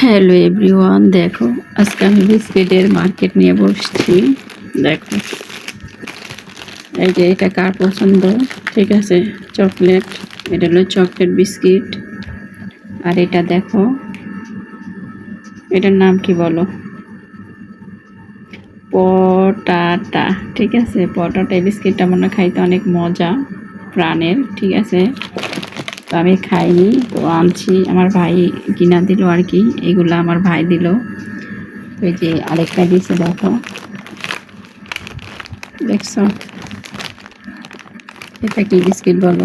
Hello everyone, দেখো আজকে আমি বিস্কিটের মার্কেট নিয়ে বসছি। দেখো এই যে এটা কার পছন্দ, ঠিক আছে? চকলেট, এটা হলো চকলেট বিস্কিট। আর এটা দেখো, এটার নাম কি বলো? পটাটা, ঠিক আছে? পটাটা এই বিস্কিটটা মনে খাইতে অনেক মজা প্রাণের, ঠিক আছে? তো আমি খাইনি, তো আনছি, আমার ভাই কিনা দিল আর কি। এগুলো আমার ভাই দিল। ওই যে আরেকটা দিয়েছে, দেখো, দেখছো? এটা কি বিস্কিট বলো?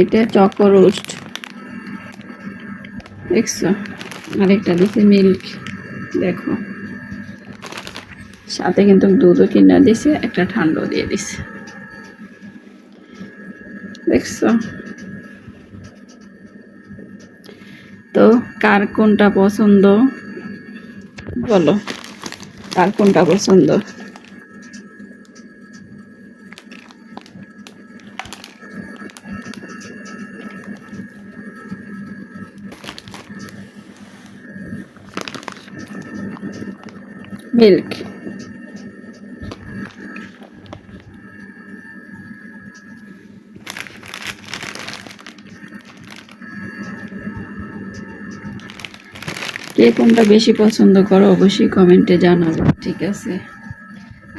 এটা চকো রোস্ট, দেখছো? আরেকটা দিছে মিল্ক, দেখো। সাথে কিন্তু দুধও কিনা দিছে, একটা ঠান্ডাও দিয়ে দিছে, দেখছো? তো কার কোনটা পছন্দ বলো? কার কোনটা পছন্দ? মিল্ক। কে কোনটা বেশি পছন্দ করো অবশ্যই কমেন্টে জানাবো, ঠিক আছে?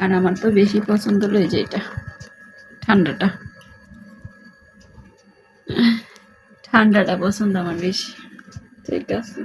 আর আমার তো বেশি পছন্দ হলো এই যে এটা, ঠান্ডাটা। ঠান্ডাটা পছন্দ আমার বেশি, ঠিক আছে?